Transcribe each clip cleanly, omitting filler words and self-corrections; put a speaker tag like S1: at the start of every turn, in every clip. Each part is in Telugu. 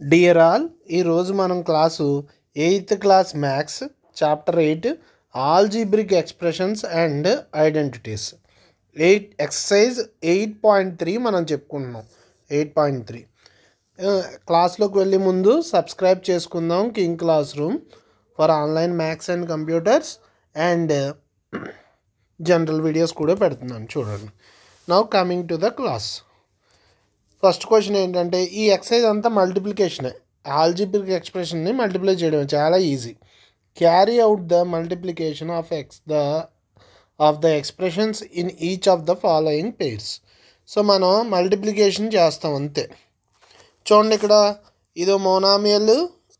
S1: డియర్ ఆల్, ఈరోజు మనం class 8th class maths chapter 8 algebraic expressions and identities exercise 8.3 మనం చెప్పుకుంటున్నాం. 8.3 క్లాస్లోకి వెళ్ళే ముందు సబ్స్క్రైబ్ చేసుకుందాం king class room for online maths and computers and general videos కూడా పెడుతున్నాను, చూడండి. Now coming to the class. First question ఏంటంటే, ఈ ఎక్సర్సైజ్ అంతా మల్టిప్లికేషనే. ఆల్జీబ్రిక్ ఎక్స్ప్రెషన్ని మల్టిప్లై చేయడం చాలా easy. Carry out the multiplication of the expressions in each of the following pairs. So మనం మల్టిప్లికేషన్ చేస్తాం అంతే. చూడండి, ఇక్కడ ఇది మోనామియల్,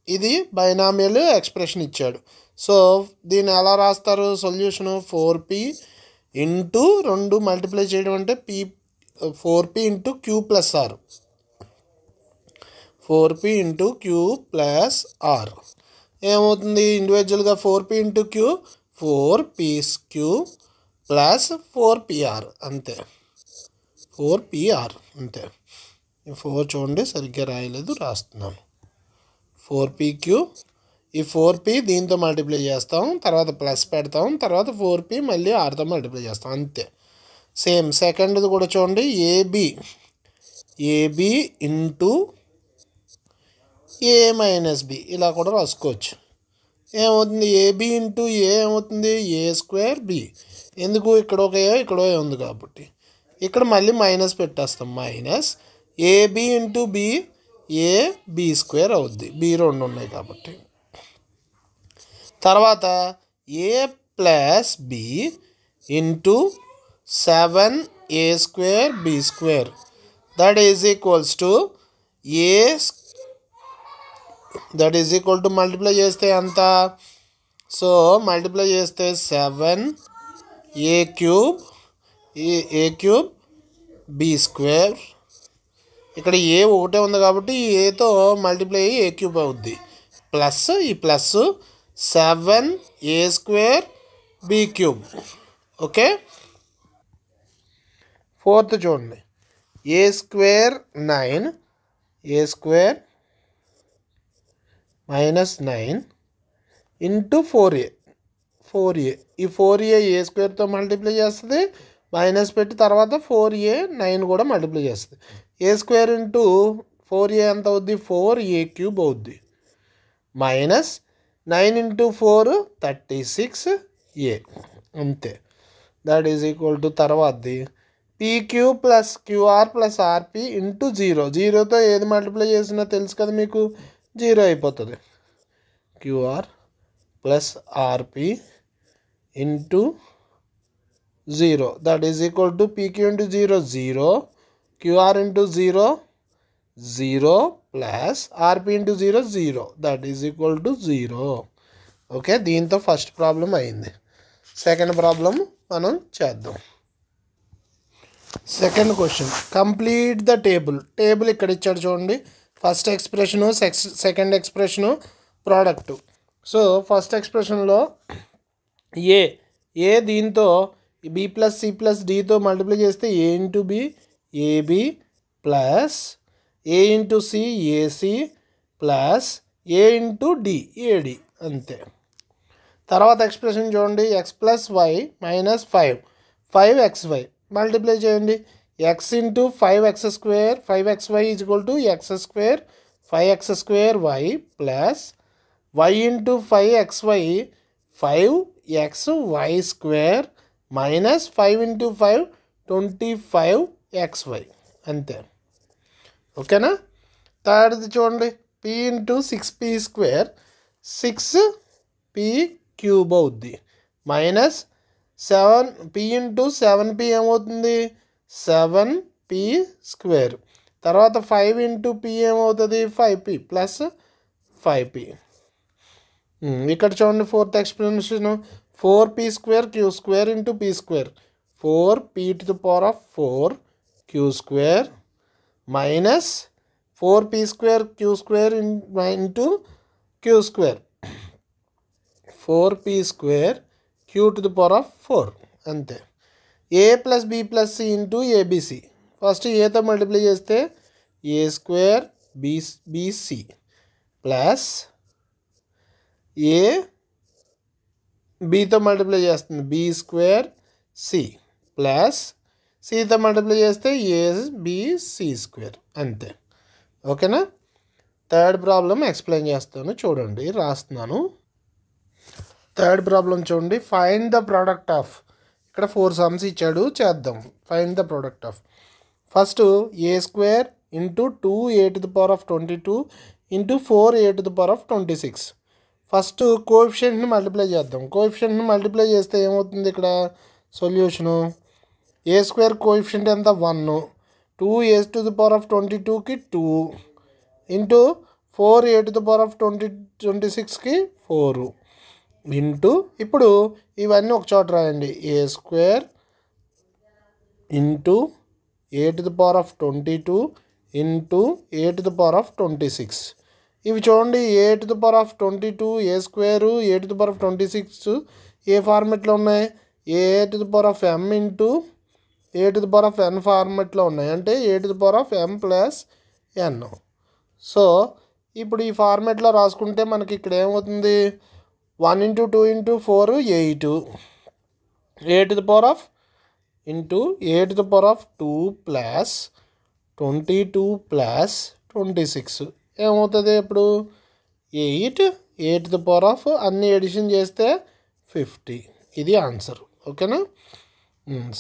S1: ఇది బైనామియల్ ఎక్స్ప్రెషన్ ఇచ్చాడు. సో దీన్ని ఎలా రాస్తారు? సొల్యూషను 4p ఇంటూ 2 మల్టిప్లై చేయడం అంటే 4p into q plus R. 4p into q plus R ఏమవుతుంది? ఇండివిజువల్గా 4p into q 4pq plus 4pr అంతే. 4pr అంతే. 4 చూడండి సరిగ్గా రాయలేదు, రాస్తున్నాను. 4pq, ఈ 4p దీంతో మల్టిప్లై చేస్తాం, తర్వాత ప్లస్ పెడతాం, తర్వాత 4p మళ్ళీ ఆర్తో మల్టిప్లై చేస్తాం అంతే. సేమ్ సెకండ్ది కూడా చూడండి, ఏబి ఇంటూ ఏ మైనస్ బి ఇలా కూడా రాసుకోవచ్చు. ఏమవుతుంది? ఏబి ఇంటూ ఏ ఏమవుతుంది? ఏ స్క్వేర్ బి. ఎందుకు? ఇక్కడ ఒక ఏ ఇక్కడ ఏ ఉంది కాబట్టి ఇక్కడ మళ్ళీ మైనస్ పెట్టేస్తాం. Minus A B into B, A B square అవుద్ది, బి 2 ఉన్నాయి కాబట్టి. తర్వాత A plus B into 7a square B square that is equals to multiply చేస్తే ఎంత? సో మల్టిప్లై చేస్తే 7a క్యూబ్ బి స్క్వేర్. ఇక్కడ ఏ ఒకటే ఉంది కాబట్టి ఏతో మల్టిప్లై అయ్యి ఏ క్యూబ్ అవుద్ది, ప్లస్ ఈ plus 7a square b cube. Okay. Fourth చూడండి, a square 9 a square minus 9 into 4a. ఈ 4a ఏ స్క్వేర్తో మల్టిప్లై చేస్తుంది, మైనస్ పెట్టి తర్వాత 4a 9 కూడా మల్టిప్లై చేస్తుంది. ఏ స్క్వేర్ ఇంటూ 4a ఎంత అవుద్ది? 4a క్యూబ్ అవుద్ది. మైనస్ 9 ఇంటూ 4 36a అంతే. దట్ ఈజ్ ఈక్వల్ టు తర్వాతది పీక్యూ ప్లస్ క్యూఆర్ ప్లస్ ఆర్పి ఇంటూ 0. 0తో ఏది మల్టిప్లై చేసినా తెలుసు కదా మీకు, 0 అయిపోతుంది. QR plus RP into 0 that is equal to PQ into 0 0, QR into 0 0 plus RP into 0 0 that is equal to 0. Okay, దీంతో ఫస్ట్ ప్రాబ్లం అయింది. సెకండ్ ప్రాబ్లం మనం చేద్దాం. Second question, complete the table ఇక్కడ ఇచ్చాడు చూడండి. First expression, second expression, product. So first ఎక్స్ప్రెషన్లో ఏ దీంతో బి ప్లస్ సి ప్లస్ డితో మల్టిప్లై చేస్తే A into B A B plus A into C A C plus A into D A D అంతే. తర్వాత ఎక్స్ప్రెషన్ చూడండి, X plus Y minus 5xy multiply చేయండి. X into 5x square 5xy is equal to X square 5x square Y plus Y into 5xy 5xy square minus 5 into 5 25xy అంతే. ఓకేనా? థర్డ్ది చూడండి, p into 6p square 6p cube అవుద్ది మైనస్ 7p ఇంటూ 7p ఏమవుతుంది? 7p square. తర్వాత 5 ఇంటూ p ఏమవుతుంది? 5p plus 5p. ఇక్కడ చూడండి fourth explanation, 4p square Q square into p square 4p to the power of 4 Q square minus 4p square Q square into Q square 4p square Q to the power of 4 అంతే. A plus B plus C into A B C. First ఏతో మల్టిప్లై చేస్తే A square B C plus A బీతో మల్టిప్లై చేస్తుంది బీ స్క్వేర్ సి ప్లస్ సితో మల్టిప్లై చేస్తే ఏబిసి స్క్వేర్ అంతే. ఓకేనా? థర్డ్ ప్రాబ్లం ఎక్స్ప్లెయిన్ చేస్తాను, చూడండి, రాస్తున్నాను. థర్డ్ ప్రాబ్లం చూడండి. ఫైండ్ ద ప్రోడక్ట్ ఆఫ్, ఇక్కడ 4 సమ్స్ ఇచ్చాడు, చేద్దాం. Find the product of first A square into 2a⁻22 into 4a⁻26. First కోఎఫిషియంట్ని మల్టిప్లై చేద్దాం. కోఎఫిషియంట్ని మల్టిప్లై చేస్తే ఏమవుతుంది ఇక్కడ సొల్యూషను? ఏ స్క్వేర్ కోఎఫిషియంట్ ఎంత 1, 2a⁻22కి 2 ఇంటూ 4a⁻26కి 4 ఇంటూ, ఇప్పుడు ఇవన్నీ ఒక చోట రాయండి. A square into a⁻22 into a⁻26. ఇవి చూడండి, a⁻22 ఏ స్క్వేరు a⁻26 ఏ ఫార్మెట్లో ఉన్నాయి? a⁻m ఇంటూ a⁻n ఫార్మెట్లో ఉన్నాయి, అంటే a⁻m+n. సో ఇప్పుడు ఈ ఫార్మెట్లో రాసుకుంటే మనకి ఇక్కడ ఏమవుతుంది? 1 × 2 × 4 8 ఇంటూ a⁻2 ప్లస్ 22 ప్లస్ 26 ఏమవుతుంది? ఇప్పుడు 8 అన్ని ఎడిషన్ చేస్తే 50. ఇది ఆన్సర్. ఓకేనా?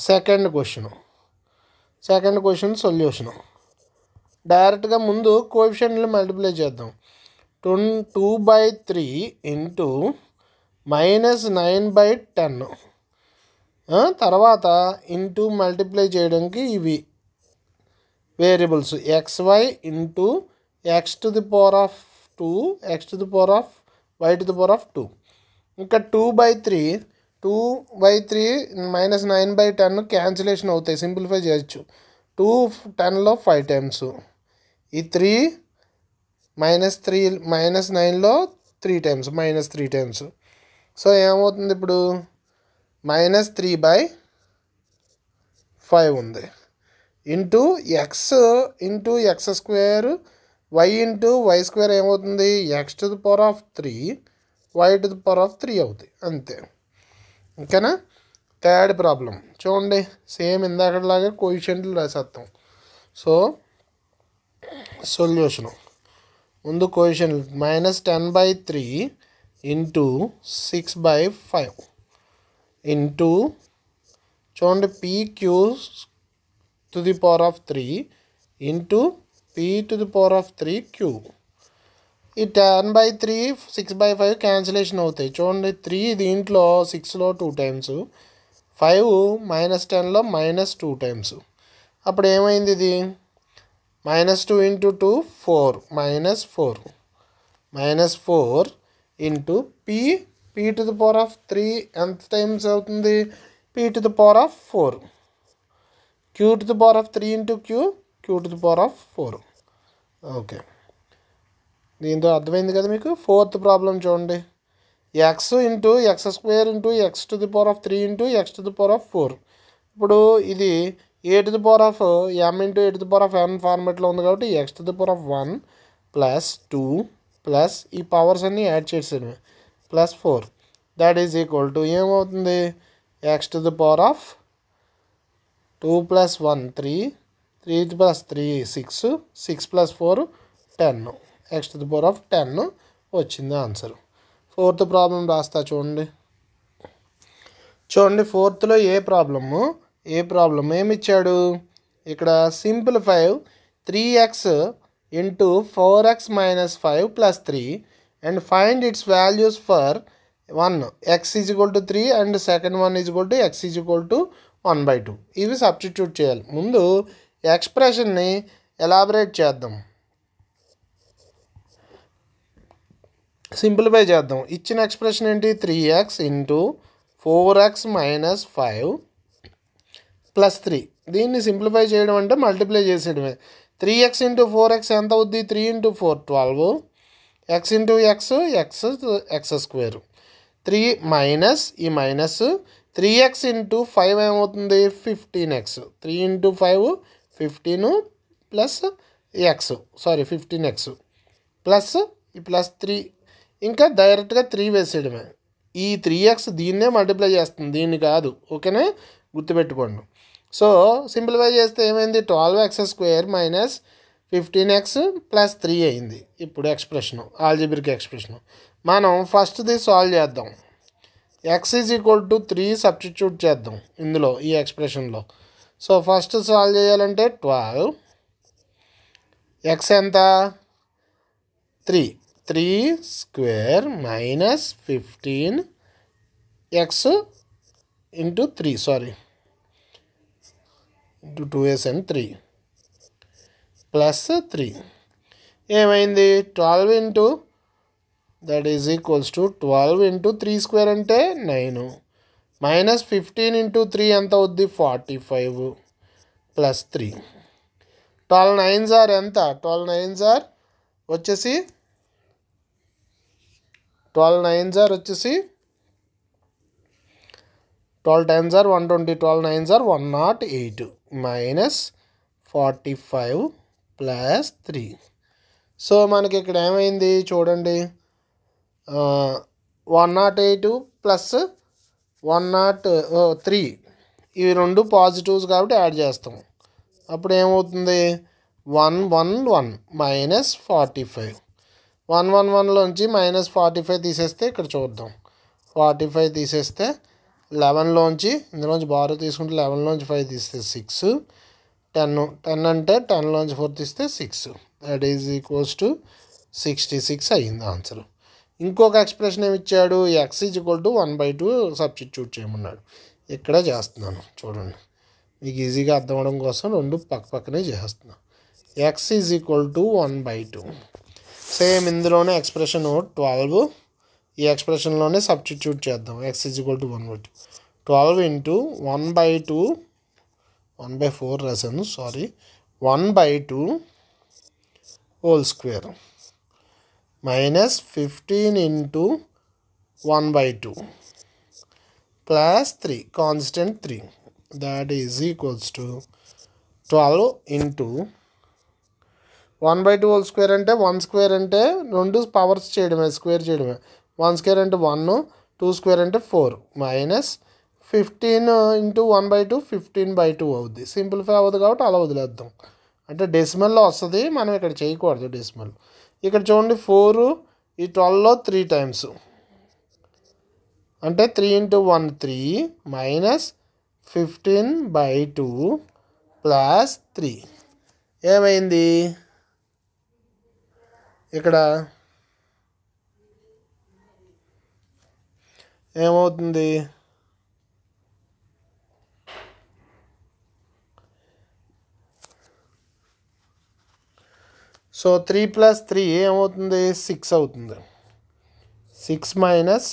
S1: Second question solution. డైరెక్ట్గా ముందు కోఎఫిషియంట్లు మల్టిప్లై చేద్దాం. 2/3 ఇంటూ -9/10 తర్వాత ఇంటూ మల్టిప్లై చేయడానికి ఇవి variables xy into x⁻2 x⁻y⁻2. ఇంకా 2/3 -9/10 క్యాన్సిలేషన్ అవుతాయి, సింప్లిఫై చేయొచ్చు. 2 10లో 5 టైమ్స్, ఈ 3 -9లో 3 టైమ్స్. సో ఏమవుతుంది ఇప్పుడు? -3/5 ఉంది into x² y into y² ఏమవుతుంది? x⁻3 y⁻3 అవుతుంది, అంతే. ఓకేనా? థర్డ్ ప్రాబ్లం చూడండి, సేమ్ ఇందాకలాగే కోఎఫిషియంట్లు రాసేస్తాం. సో సొల్యూషను ముందు కోఎఫిషియంట్ -10/3 ఇంటూ 6/5 ఇంటూ చూడండి p³ ఇంటూ p³ ఈ 10/3 6/5 క్యాన్సిలేషన్ అవుతాయి. చూడండి 3 దీంట్లో 6లో 2 టైమ్స్, 5 -10లో -2 టైమ్స్. అప్పుడు ఏమైంది? ఇది -2 × 2 4 -4 ఇంటూ p⁻3 ఎంత టైమ్స్ అవుతుంది? p⁻4 q⁻3 into q⁻4. Okay, దీంతో అర్థమైంది కదా మీకు? ఫోర్త్ ప్రాబ్లం చూడండి. x into x² into x⁻3 into x⁻4. ఇప్పుడు ఇది a⁻m ఇంటూ a⁻n ఫార్మెట్లో ఉంది కాబట్టి x⁻1 ప్లస్ 2 ప్లస్ ఈ పవర్స్ అన్నీ యాడ్ చేసేయడమే +4. దట్ ఈజ్ ఈక్వల్ టు ఏమవుతుంది? x⁻2 + 1 3 3 + 3 6 6 + 4 10 x⁻10 వచ్చింది ఆన్సర్. ఫోర్త్ ప్రాబ్లం రాస్తా చూడండి. ఫోర్త్లో ఏ ప్రాబ్లమ్ ఏమిచ్చాడు? ఇక్కడ simplify 3x into 4x - 5 + 3 and find its values for 1 x = 3 and second one x = 1/2. ఇవి సబ్స్టిట్యూట్ చేయాలి. ముందు ఎక్స్ప్రెషన్ని ఎలాబరేట్ చేద్దాం, సింప్లిఫై చేద్దాం. ఇచ్చిన ఎక్స్ప్రెషన్ ఏంటి? 3x into 4x - 5 + 3. దీన్ని సింప్లిఫై చేయడం అంటే మల్టిప్లై చేసేయడమే. 3x ఇంటూ 4x ఎంత అవుద్ది? 3 × 4 12, x ఇంటూ x² 3 మైనస్ ఈ మైనస్ 3x ఇంటూ 5 ఏమవుతుంది? 15x. 3 × 5 15 plus X 15x plus ఈ ప్లస్ 3 ఇంకా డైరెక్ట్గా 3 వేసేయడమే. ఈ 3x దీన్నే మల్టిప్లై చేస్తుంది, దీన్ని కాదు. ఓకేనా, గుర్తుపెట్టుకోండి. సో సింప్లిఫై చేస్తే ఏమైంది, 12x² మైనస్ 15x ప్లస్ 3 అయింది. ఇప్పుడు ఎక్స్ప్రెషను, ఆల్జీబ్రిక్ ఎక్స్ప్రెషను మనం ఫస్ట్ది సాల్వ్ చేద్దాం. x is equal to 3 substitute చేద్దాం ఇందులో, ఈ ఎక్స్ప్రెషన్లో. సో ఫస్ట్ సాల్వ్ చేయాలంటే 12 x ఎంత 3 square minus 15x into 3 into 2s and 3 plus 3 ఏమైంది 12 into that is equals to 12 into 3 square అంటే 9 మైనస్ 15 ఇంటూ 3 ఎంత అవుద్ది 45 ప్లస్ 3. 12 9s ఆర్ ఎంత, 12 9s ఆర్ వచ్చేసి 12 9s ఆర్ వచ్చేసి 12 10s are 120, 12 9s are 108 minus 45 plus 3. So మనకి ఇక్కడ ఏమైంది చూడండి, 108 ప్లస్ 103 ఇవి రెండు పాజిటివ్స్ కాబట్టి యాడ్ చేస్తాం. అప్పుడు ఏమవుతుంది 111 మైనస్ 45. 111లోంచి మైనస్ 45 తీసేస్తే ఇక్కడ చూద్దాం, 45 తీసేస్తే 11లోంచి ఇందులోంచి బారో తీసుకుంటే 11లోంచి 5 తీస్తే 6, 10 అంటే 10లోంచి 4 తీస్తే 6, దట్ ఈజ్ ఈక్వల్స్ టు 66 అయ్యింది ఆన్సర్. ఇంకొక ఎక్స్ప్రెషన్ ఏమి ఇచ్చాడు, x is equal to 1/2 substitute చేయమన్నాడు. ఇక్కడ చేస్తున్నాను చూడండి, మీకు ఈజీగా అర్థం అవడం కోసం రెండు పక్కనే చేస్తున్నాను. x is equal to 1/2 same ఇందులోనే ఎక్స్ప్రెషన్ 12 ఈ ఎక్స్ప్రెషన్లోనే సబ్స్టిట్యూట్ చేద్దాం. x is equal to 1/2 12 into 1/4 రాశాను 1/2 whole square minus 15 into 1/2 plus 3 constant 3 that is equals to 12 into 1/2 whole square అంటే 1 స్క్వేర్ అంటే రెండు పవర్స్ చేయడమే, స్క్వేర్ చేయడమే. 1 స్క్వేర్ అంటే 1, 2 స్క్వేర్ అంటే 4 మైనస్ 15 ఇంటూ 1/2 15/2 అవుద్ది. సింప్లిఫై అవ్వదు కాబట్టి అలా వదిలేద్దాం, అంటే డెసిమల్లో వస్తుంది, మనం ఇక్కడ చేయకూడదు డెసిమల్. ఇక్కడ చూడండి 4 ఈ 12లో 3 టైమ్స్ అంటే 3 ఇంటూ 1 3 మైనస్ 15/2 ప్లస్ 3 ఏమైంది ఇక్కడ ఏమవుతుంది, సో 3 ప్లస్ 3 ఏమవుతుంది 6 అవుతుంది. 6 మైనస్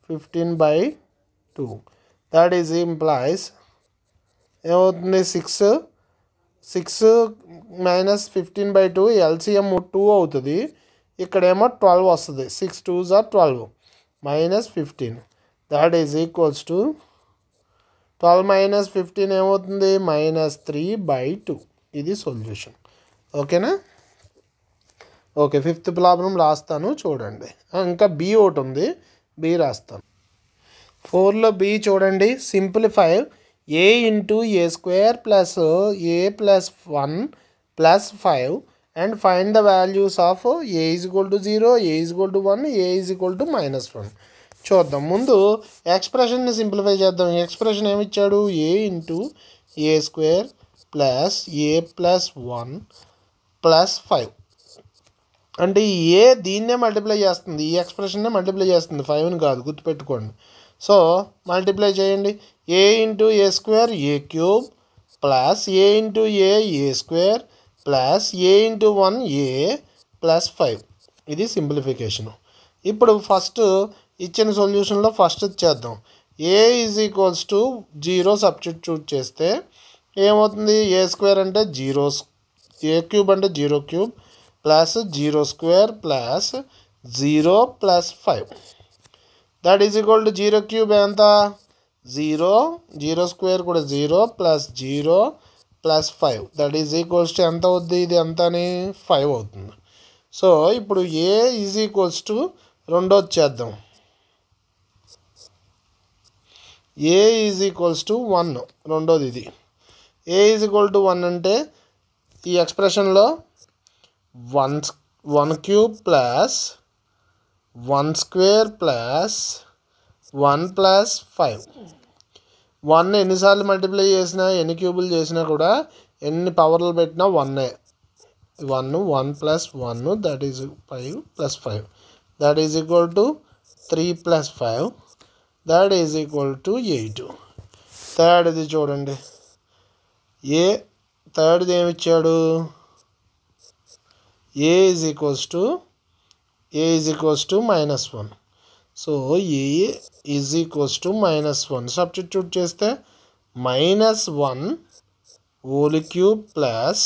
S1: 15/2 దట్ ఈజ్ ఇంప్లాయిస్ ఏమవుతుంది 6 మైనస్ 15/2 ఎల్సిఎం 2 అవుతుంది. ఇక్కడేమో 12 వస్తుంది, 6 2s are 12 minus 15 that is equals to 12 minus 15 ఏమవుతుంది -3/2. ఇది సొల్యూషన్. ఓకేనా, ఓకే. 5th ప్రాబ్లం రాస్తాను చూడండి. ఇంకా బి ఒకటి ఉంది, బి రాస్తాను. 4లో బి చూడండి, simplify a into a square plus a plus 1 plus 5 and find the values of a is equal to 0, a is equal to 1, a is equal to -1. చూద్దాం. ముందు ఎక్స్ప్రెషన్ని సింప్లిఫై చేద్దాం. ఎక్స్ప్రెషన్ ఏమిచ్చాడు, a into a square plus a plus 1 plus 5 అంటే ఏ దీన్నే మల్టిప్లై చేస్తుంది, ఈ ఎక్స్ప్రెషన్నే మల్టిప్లై చేస్తుంది, 5ని కాదు, గుర్తుపెట్టుకోండి. సో మల్టిప్లై చేయండి, ఏ into A square A cube plus A into A square plus A into 1 A plus 5. ఇది సింప్లిఫికేషను. ఇప్పుడు ఫస్ట్ ఇచ్చిన సొల్యూషన్లో ఫస్ట్ చేద్దాం. ఏ ఈజ్ ఈక్వల్స్ టు 0 సబ్స్టిట్యూట్ చేస్తే ఏమవుతుంది, ఏ స్క్వేర్ అంటే 0, ఏ క్యూబ్ అంటే 0 cube plus 0 square plus 0 plus 5 that is equal to 0 cube ఎంత 0, 0 స్క్వేర్ కూడా 0 plus 0 plus 5 that is equals to ఎంత అవుద్ది, ఇది ఎంత అని 5 అవుతుంది. సో ఇప్పుడు ఏ ఈజ్ ఈక్వల్స్ టు రెండోది చేద్దాం. ఏ ఈజ్ ఈక్వల్స్ టు 1 రెండోది ఇది. ఏ ఈజ్ ఈక్వల్ టు 1 అంటే ఈ ఎక్స్ప్రెషన్లో 1 cube plus 1 square plus 1 plus 5. 1 ఎన్నిసార్లు మల్టిప్లై చేసినా, ఎన్ని క్యూబులు చేసినా కూడా, ఎన్ని పవర్లు పెట్టినా 1. 1 plus 1 that is 5 plus 5 that is equal to 3 plus 5 that is equal to 8. థర్డ్ది చూడండి, థర్డ్ది ఏమి ఇచ్చాడు, A is equals to -1. So A is equals to -1 substitute చేస్తే -1 whole cube plus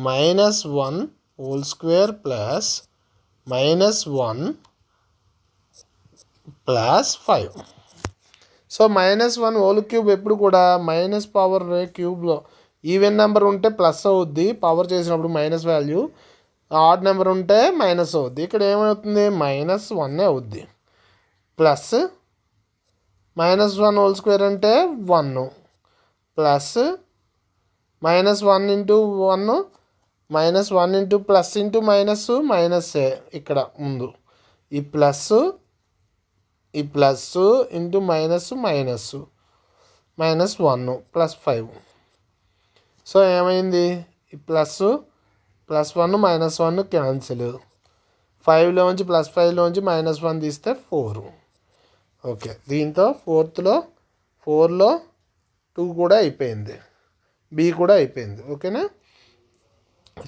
S1: -1 whole square plus -1 plus 5. So -1 whole cube ఎప్పుడు కూడా మైనస్ పవర్ క్యూబ్లో ఈవెన్ నెంబర్ ఉంటే ప్లస్ అవుద్ది, పవర్ చేసినప్పుడు మైనస్ వాల్యూ. ఆడ్ నెంబర్ ఉంటే మైనస్ అవుద్ది. ఇక్కడ ఏమవుతుంది, -1 అవుద్ది. ప్లస్ -1 హోల్ స్క్వేర్ అంటే 1 plus -1 into 1 -1 into plus into మైనస్సే ఇక్కడ ముందు. ఈ ప్లస్ ఇంటూ -1 ప్లస్ 5. సో ఏమైంది, ఈ ప్లస్ 1 -1 క్యాన్సిల్. 5లోంచి ప్లస్ 5లోంచి -1 తీస్తే 4. ఓకే, దీంతో 4లో 2 కూడా అయిపోయింది, బి కూడా అయిపోయింది. ఓకేనా.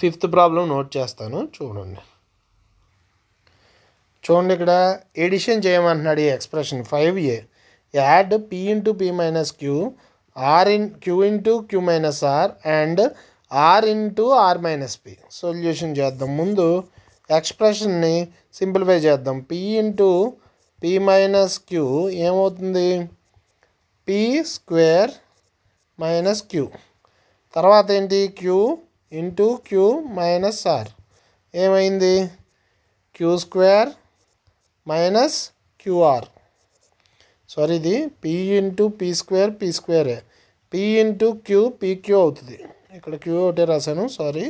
S1: 5th ప్రాబ్లం నోట్ చేస్తాను, చూడండి. ఇక్కడ ఎడిషన్ చేయమంటున్నాడు ఈ expression 5a. Add p into p minus Q, Q into Q minus R and R into R minus P. Solution చేద్దాం. ముందు ఎక్స్ప్రెషన్ని సింప్లిఫై చేద్దాం. p into p minus Q ఏమవుతుంది, p స్క్వేర్ మైనస్ క్యూ. తర్వాత ఏంటి, Q into Q minus R ఏమైంది, Q square minus Q R. Sorry, ఇది p into p square p into Q pq అవుతుంది. ఇక్కడ క్యూ ఒకటే రాశాను, సారీ,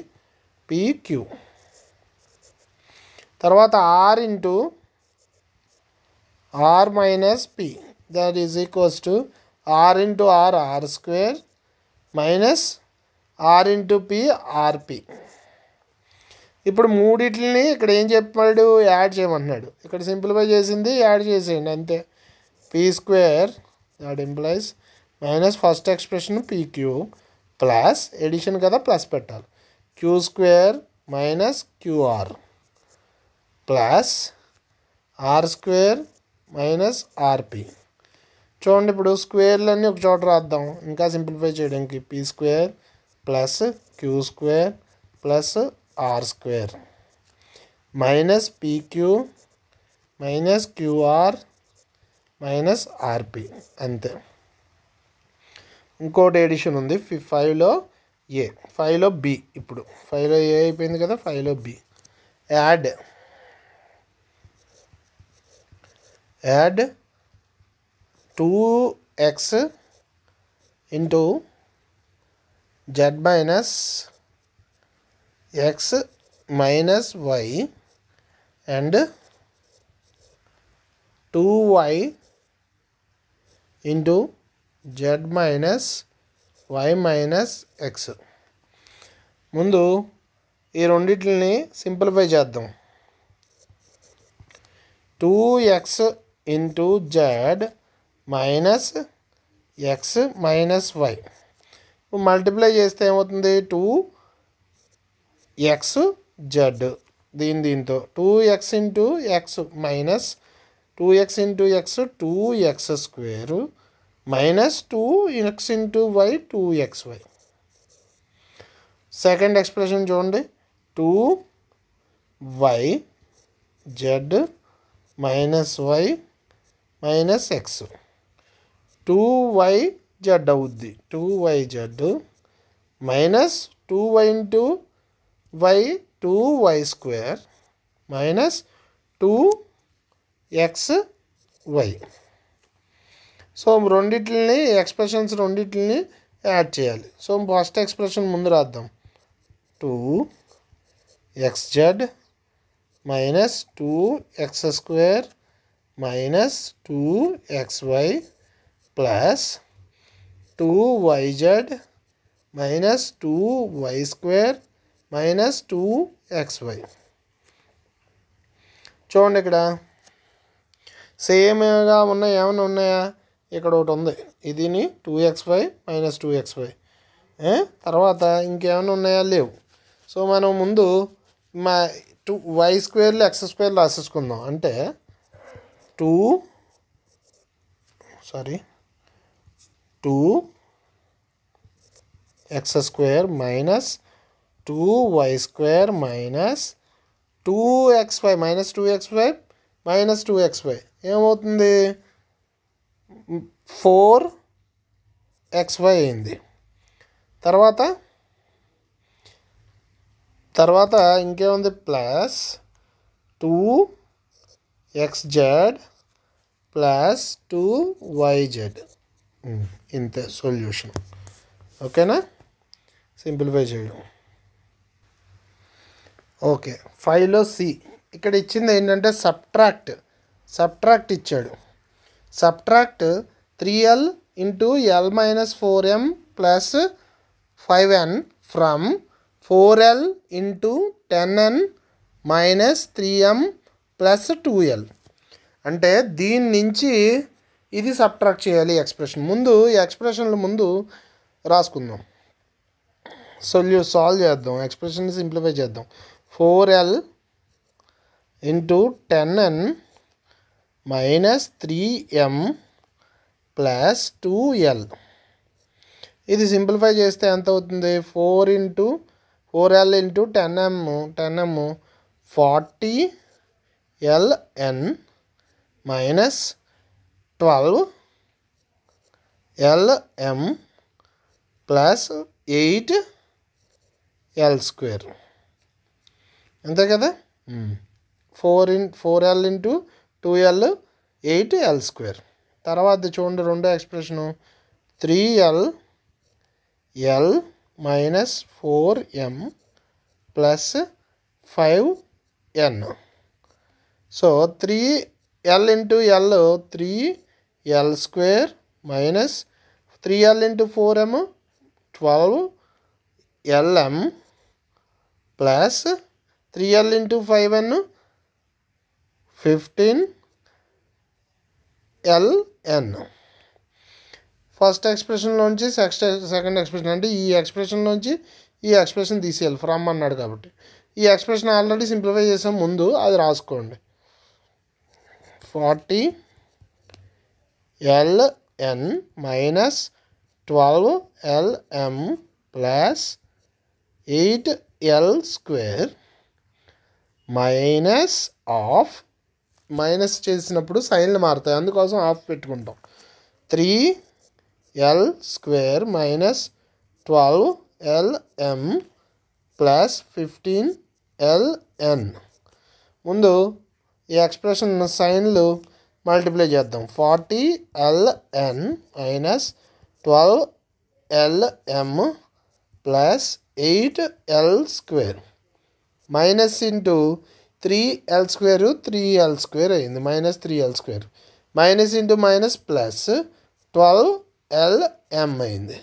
S1: pq. తర్వాత are into R minus P that is equals to R into R square minus R into P R P. ఇప్పుడు మూడిట్లని ఇక్కడ ఏం చెప్పాడు, యాడ్ చేయమంటున్నాడు. ఇక్కడ సింప్లిఫై చేసింది యాడ్ చేసేయండి అంతే. P square that implies minus first expression PQ plus addition కదా, ప్లస్ పెట్టాలి, Q square minus QR plus R square minus RP. చూడండి, ఇప్పుడు స్క్వేర్లన్నీ ఒక చోట రాద్దాం ఇంకా సింప్లిఫై చేయడానికి. P square plus Q square plus R square minus PQ minus QR minus RP అంతే. ఇంకోటి ఎడిషన్ ఉంది 5లో ఏ, 5లో బి. ఇప్పుడు 5లో ఏ అయిపోయింది కదా, 5లో B. Add 2x into z minus x minus y and 2y into z minus y minus x. ముందు ఈ రెండింటిని సింప్లిఫై చేద్దాం. 2x into z minus x minus y multiply చేస్తే ఏమవుతుంది, 2x z దీంతో 2x into x minus 2x into x 2x square minus 2x into y 2xy. Second expression చూడండి, 2y z minus y minus x 2y z అవుద్ది, 2yz minus 2y into why 2y square minus 2xy. So రెండిట్లని ఎక్స్ప్రెషన్స్ రెండిట్లని యాడ్ చేయాలి. సో ఫస్ట్ ఎక్స్ప్రెషన్ ముందు రాద్దాం. 2xz minus 2x square minus 2xy plus 2yz minus 2y square minus 2xy. చూడండి ఇక్కడ సేమ్గా ఉన్నాయి. ఏమైనా ఉన్నాయా? ఇక్కడ ఒకటి ఉంది, ఇదిని 2xy మైనస్ 2xy. తర్వాత ఇంకేమైనా ఉన్నాయా? లేవు. సో మనం ముందు మా 2y స్క్వేర్లు x స్క్వేర్ రాసేసుకుందాం. అంటే 2x square minus 2y square minus 2xy minus 2xy minus 2xy ఏమవుతుంది? 4xy అయింది. తర్వాత ఇంకేముంది? Plus 2xz plus 2yz. ఇంతే సొల్యూషన్. ఓకేనా? సింప్లిఫై చేయడం. ఓకే, 5లో సి ఇక్కడ ఇచ్చింది ఏంటంటే సబ్ట్రాక్ట్ ఇచ్చాడు. Subtract 3l into l minus 4m plus 5n from 4l into 10n minus 3m plus 2l. అంటే దీని నుంచి ఇది సబ్ట్రాక్ట్ చేయాలి ఎక్స్ప్రెషన్. ముందు ఈ ఎక్స్ప్రెషన్లు ముందు రాసుకుందాం. సాల్వ్ చేద్దాం. ఎక్స్ప్రెషన్ సింప్లిఫై చేద్దాం. 4l into 10n minus 3m plus 2l. ఇది సింప్లిఫై చేస్తే ఎంత అవుతుంది? 4l into 10m 40ln minus 12lm plus 8l square. అంతే కదా? 4l into 2l 8l square. తర్వాత చూడండి రెండో expression 3l minus 4m plus 5n. So 3l into l 3l square minus 3l into 4m 12lm plus 3l into 5n 15ln. First ఎక్స్ప్రెషన్లోంచి సెకండ్ ఎక్స్ప్రెషన్ అంటే ఈ ఎక్స్ప్రెషన్లోంచి ఈ ఎక్స్ప్రెషన్ తీసేయాలి. ఫ్రమ్ అన్నాడు కాబట్టి ఈ ఎక్స్ప్రెషన్ ఆల్రెడీ సింప్లిఫై చేసాం. ముందు అది రాసుకోండి. 40ln minus 12lm plus 8l square minus of. Minus చేసినప్పుడు సైన్లు మారుతాయి, అందుకోసం ఆఫ్ పెట్టుకుంటాం. 3l square minus 12lm plus 15ln. ముందు ఈ ఎక్స్ప్రెషన్ సైన్లు మల్టిప్లై చేద్దాం. 40ln minus 12lm plus 8l square minus into 3l square 3l square అయింది minus 3l square minus into minus plus 12lm అయింది.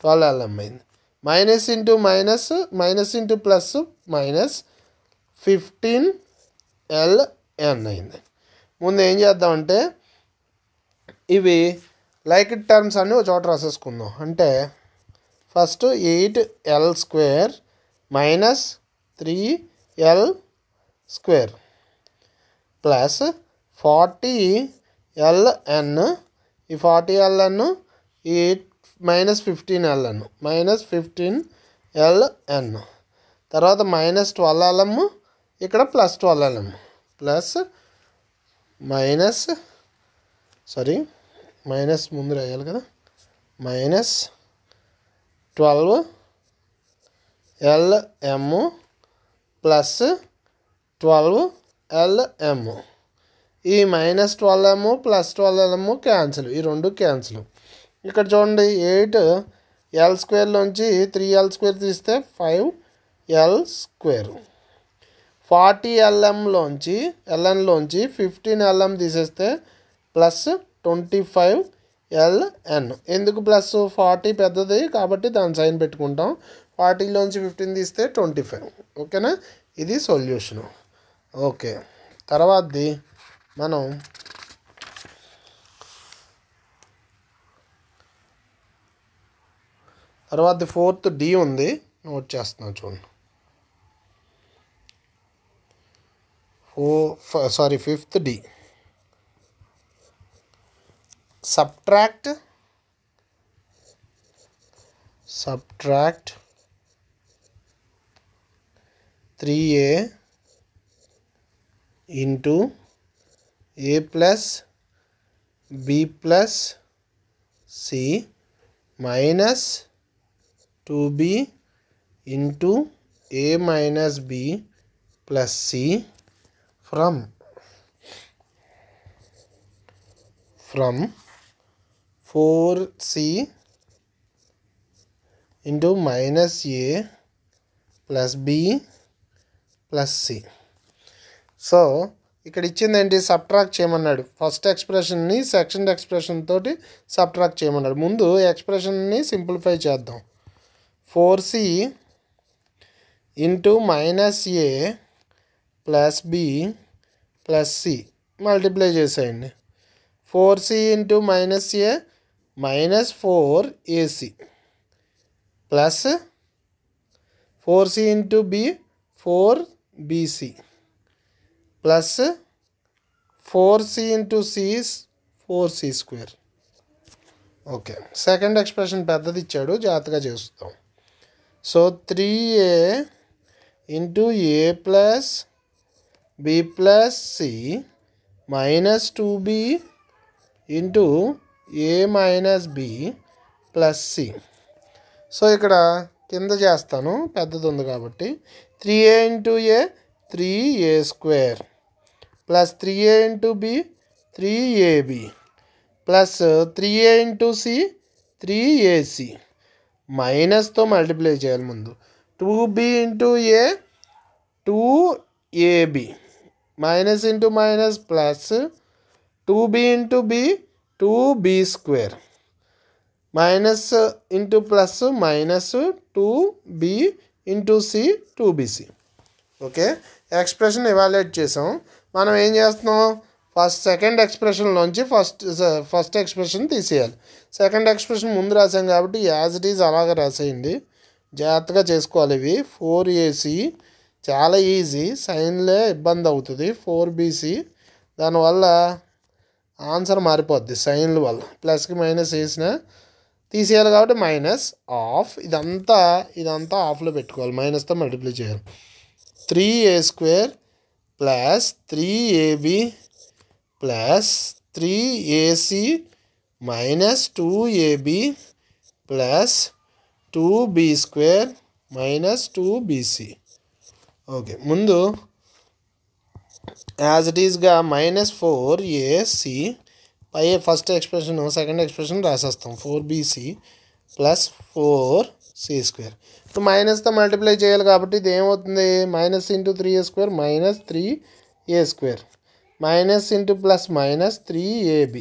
S1: 12lm అయింది. Minus into minus minus into plus minus 15ln అయింది. ముందు ఏం చేద్దామంటే ఇవి లైక్ టర్మ్స్ అన్నీ ఒక చోట రాసేసుకుందాం. అంటే first 8l square minus 3l square plus 40ln. ఈ 40ln ఈ మైనస్ 15ln మైనస్ 15ln. తర్వాత మైనస్ 12lm ఇక్కడ ప్లస్ 12lm ప్లస్ మైనస్ ముందు రాయాలి కదా మైనస్ 12 LM ప్లస్ 12LM. ఈ -12M ప్లస్ 12LM క్యాన్సిల్, ఈ రెండు క్యాన్సిల్. ఇక్కడ చూడండి 8L² లోంచి 3L² తీస్తే 5L². 40LN లోంచి 15LM తీసేస్తే ప్లస్ 25LN. ఎందుకు ప్లస్? 40 పెద్దది కాబట్టి దాని సైన్ పెట్టుకుంటాం. 40లోంచి 15 తీస్తే 25. ఓకేనా? ఇది సొల్యూషను. ఓకే, తర్వాతది మనం ఫోర్త్ D ఉంది, నోట్ చేస్తున్నాం చూడండి. Fifth D. subtract 3A into A plus B plus C minus 2B into A minus B plus C from 4C into minus A plus B plus C. So ఇక్కడ ఇచ్చింది ఏంటి? సబ్ట్రాక్ట్ చేయమన్నాడు. ఫస్ట్ ఎక్స్ప్రెషన్ని సెకండ్ ఎక్స్ప్రెషన్ తోటి సబ్ట్రాక్ట్ చేయమన్నాడు. ముందు ఎక్స్ప్రెషన్ని సింప్లిఫై చేద్దాం. 4C into -A plus B plus C multiply చేసేయండి. 4C into -A -4AC plus 4C into B 4BC plus 4C into C 4C². Okay, second expression పెద్దది ఇచ్చాడు, జాగ్రత్తగా చేస్తాం. So 3A into A plus B plus C minus 2B into A minus B plus C. So ఇక్కడ కింద చేస్తాను, పెద్దది ఉంది కాబట్టి. 3A into A 3A² plus 3A into B 3AB plus 3A into C 3AC. మైనస్తో మల్టిప్లై చేయాలి ముందు. 2B into A 2AB minus into minus plus 2B into B 2B² minus into plus minus 2B into C 2BC. Okay, expression evaluate చేసాం. మనం ఏం చేస్తున్నాం? సెకండ్ ఎక్స్ప్రెషన్లోంచి ఫస్ట్ ఎక్స్ప్రెషన్ తీసేయాలి. సెకండ్ ఎక్స్ప్రెషన్ ముందు రాసాం కాబట్టి యాజ్ ఇట్ ఈజ్ అలాగే రాసేయండి. జాగ్రత్తగా చేసుకోవాలి. ఇవి 4AC చాలా ఈజీ, సైన్లే ఇబ్బంది అవుతుంది. 4BC దానివల్ల ఆన్సర్ మారిపోద్ది సైన్ల వల్ల. ప్లస్కి మైనస్ వేసిన తీసేయాలి కాబట్టి మైనస్ ఆఫ్. ఇదంతా ఆఫ్లో పెట్టుకోవాలి, మైనస్తో మల్టిప్లై చేయాలి. 3A² plus 3AB plus 3AC minus 2AB plus 2B² minus 2BC. Okay, ముందు యాజ్ ఇట్ ఈస్గా -4AC పై ఫస్ట్ ఎక్స్ప్రెషన్ సెకండ్ ఎక్స్ప్రెషన్ రాసేస్తాం. 4BC plus 4C². ఇప్పుడు మైనస్తో మల్టిప్లై చేయాలి కాబట్టి ఇది ఏమవుతుంది? Minus into 3A² minus 3A² minus into plus minus 3AB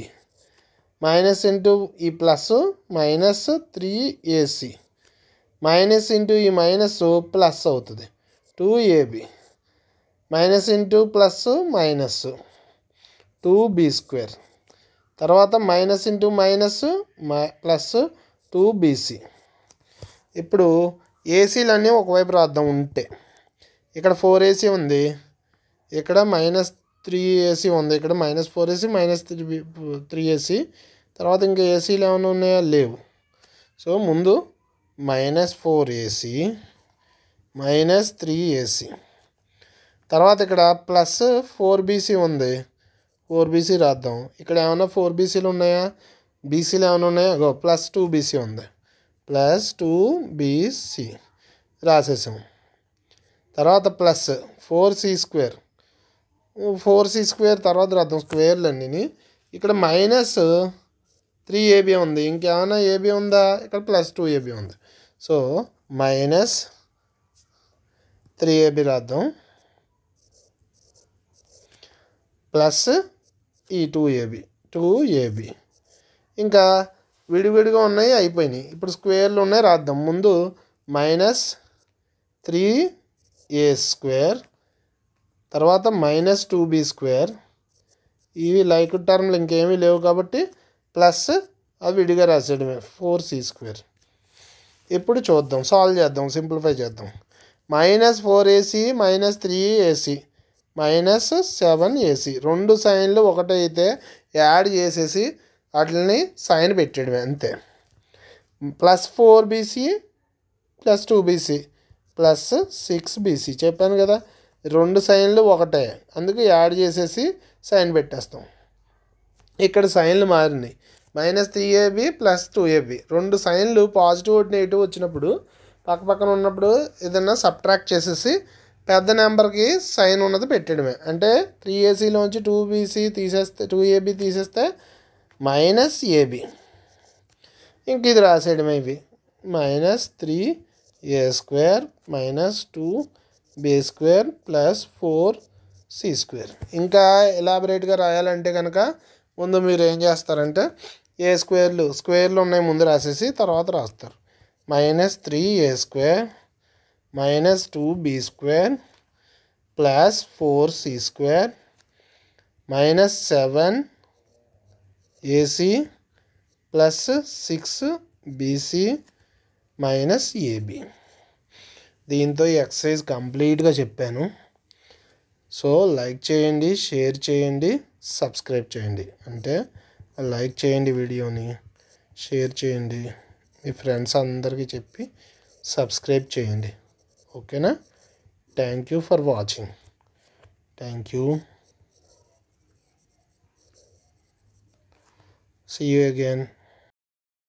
S1: minus into ఈ plus minus 3AC minus into ఈ మైనస్ ప్లస్ అవుతుంది 2AB minus into plus minus 2B². తర్వాత minus into minus plus 2BC. ఇప్పుడు ఏసీలన్నీ ఒకవైపు రాద్దాం. ఉంటే ఇక్కడ 4AC ఉంది, ఇక్కడ -3AC ఉంది, ఇక్కడ -4AC -3AC. తర్వాత ఇంకా ఏసీలు ఏమైనా ఉన్నాయా? లేవు. సో ముందు -4AC -3AC. తర్వాత ఇక్కడ ప్లస్ 4BC ఉంది, 4BC రాద్దాం. ఇక్కడ ఏమైనా 4BCలు ఉన్నాయా? బీసీలు ఏమైనా ఉన్నాయా? ప్లస్ 2BC ఉంది, ప్లస్ 2BC. రాసేసాం. తర్వాత ప్లస్ 4c², 4c² తర్వాత రాద్దాం స్క్వేర్లు అన్నీ. ఇక్కడ మైనస్ 3ab ఉంది, ఇంకేమైనా ఏబీ ఉందా? ఇక్కడ ప్లస్ 2ab ఉంది. సో మైనస్ 3ab రాద్దాం, ప్లస్ ఈ 2ab. ఇంకా విడివిడిగా ఉన్నాయి, అయిపోయినాయి. ఇప్పుడు స్క్వేర్లు ఉన్నాయి, రాద్దాం. ముందు మైనస్ 3a², తర్వాత మైనస్ 2b². ఇవి లైక్ టర్మ్లు ఇంకేమీ లేవు కాబట్టి ప్లస్ అవి విడిగా రాసేయడమే 4c². ఇప్పుడు చూద్దాం, సాల్వ్ చేద్దాం, సింప్లిఫై చేద్దాం. Minus 4ac minus 3ac minus 7ac. రెండు సైన్లు ఒకటైతే యాడ్ చేసేసి వాటిని సైన్ పెట్టేయడమే, అంతే. Plus 4bc plus 2bc plus 6bc చెప్పాను కదా, రెండు సైన్లు ఒకటే, అందుకు యాడ్ చేసేసి సైన్ పెట్టేస్తాం. ఇక్కడ సైన్లు మారినాయి. మైనస్ 3ab ప్లస్ 2ab, రెండు సైన్లు పాజిటివ్ నెగిటివ్ వచ్చినప్పుడు పక్క పక్కన ఉన్నప్పుడు ఏదన్నా సబ్ట్రాక్ట్ చేసేసి పెద్ద నెంబర్కి సైన్ ఉన్నది పెట్టడమే. అంటే 3acలోంచి 2bc తీసేస్తే 2ab తీసేస్తే మైనస్ ab. ఇంక ఇది రాసేయడమే. ఇవి minus 3a² minus 2b² plus 4c². ఇంకా ఎలాబరేట్గా రాయాలంటే కనుక ముందు మీరు ఏం చేస్తారంటే స్క్వేర్లు ఉన్నాయి ముందు రాసేసి తర్వాత రాస్తారు. Minus 3a² minus 2b² plus 4c² minus 7ac plus 6bc minus ab. దీంతో ఈ ఎక్సర్సైజ్ కంప్లీట్గా చెప్పాను. సో లైక్ చేయండి, షేర్ చేయండి, సబ్స్క్రైబ్ చేయండి. అంటే లైక్ చేయండి వీడియోని, షేర్ చేయండి, మీ ఫ్రెండ్స్ అందరికీ చెప్పి సబ్స్క్రైబ్ చేయండి. ఓకేనా? Thank you for watching. Thank you. See you again.